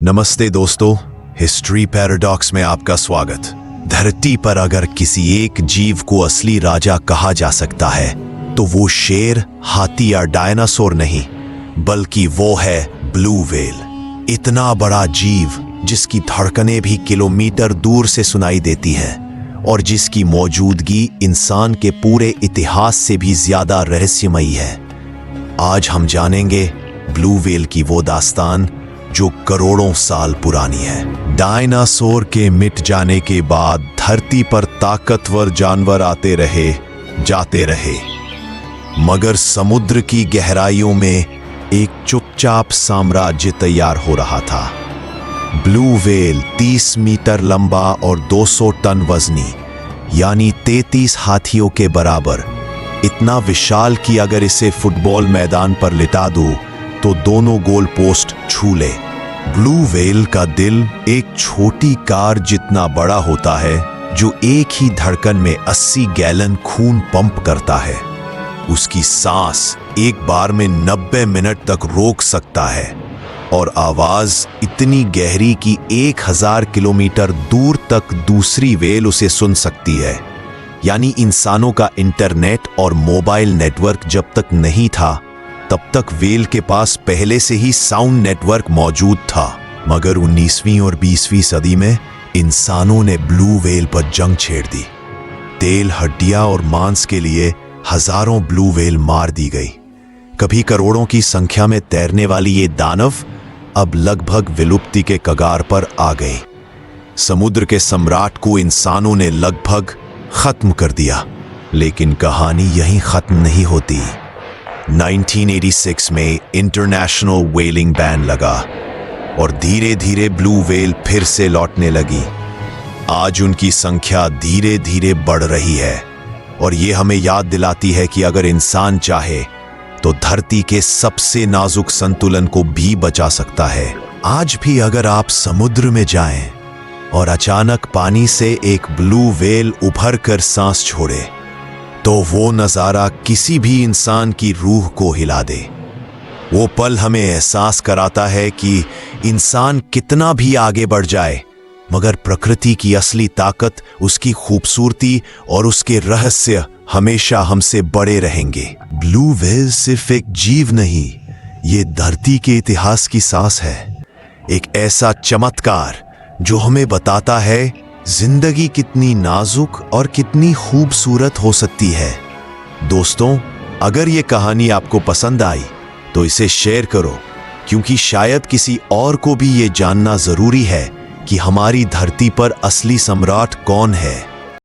नमस्ते दोस्तों, history paradox में आपका स्वागत। धरती पर अगर किसी एक जीव को असली राजा कहा जा सकता है तो वो शेर, हाथी या डायनासोर नहीं, बल्कि वो है ब्लू व्हेल। इतना बड़ा जीव जिसकी धड़कनें भी किलोमीटर दूर से सुनाई देती हैं और जिसकी मौजूदगी इंसान के पूरे इतिहास से भी ज्यादा रहस्यमयी है। आज हम जानेंगे ब्लू व्हेल की वो दास्तान जो करोड़ों साल पुरानी है। डायनासोर के मिट जाने के बाद धरती पर ताकतवर जानवर आते रहे, जाते रहे, मगर समुद्र की गहराइयों में एक चुपचाप साम्राज्य तैयार हो रहा था। ब्लू व्हेल 30 मीटर लंबा और 200 टन वजनी, यानी 33 हाथियों के बराबर, इतना विशाल कि अगर इसे फुटबॉल मैदान पर लिटा दूं तो दोनों गोल पोस्ट छू ले। ब्लू व्हेल का दिल एक छोटी कार जितना बड़ा होता है जो एक ही धड़कन में 80 गैलन खून पंप करता है। उसकी सांस एक बार में 90 मिनट तक रोक सकता है और आवाज इतनी गहरी कि 1000 किलोमीटर दूर तक दूसरी व्हेल उसे सुन सकती है। यानी इंसानों का इंटरनेट और मोबाइल नेटवर्क जब तक नहीं था तब तक व्हेल के पास पहले से ही साउंड नेटवर्क मौजूद था। मगर 19वीं और 20वीं सदी में इंसानों ने ब्लू व्हेल पर जंग छेड़ दी। तेल, हड्डियां और मांस के लिए हजारों ब्लू व्हेल मार दी गई। कभी करोड़ों की संख्या में तैरने वाली ये दानव अब लगभग विलुप्ति के कगार पर आ गए। समुद्र के सम्राट को इंसानों ने लगभग खत्म कर दिया, लेकिन कहानी यहीं खत्म नहीं होती। 1986 में इंटरनेशनल व्हेलिंग बैन लगा और धीरे धीरे ब्लू व्हेल फिर से लौटने लगी। आज उनकी संख्या धीरे धीरे बढ़ रही है और ये हमें याद दिलाती है कि अगर इंसान चाहे तो धरती के सबसे नाजुक संतुलन को भी बचा सकता है। आज भी अगर आप समुद्र में जाएं और अचानक पानी से एक ब्लू व्हेल उभर कर सांस छोड़े तो वो नजारा किसी भी इंसान की रूह को हिला दे। वो पल हमें एहसास कराता है कि इंसान कितना भी आगे बढ़ जाए, मगर प्रकृति की असली ताकत, उसकी खूबसूरती और उसके रहस्य हमेशा हमसे बड़े रहेंगे। ब्लू व्हेल सिर्फ एक जीव नहीं, ये धरती के इतिहास की सांस है। एक ऐसा चमत्कार जो हमें बताता है जिंदगी कितनी नाजुक और कितनी खूबसूरत हो सकती है। दोस्तों, अगर ये कहानी आपको पसंद आई तो इसे शेयर करो, क्योंकि शायद किसी और को भी ये जानना जरूरी है कि हमारी धरती पर असली सम्राट कौन है।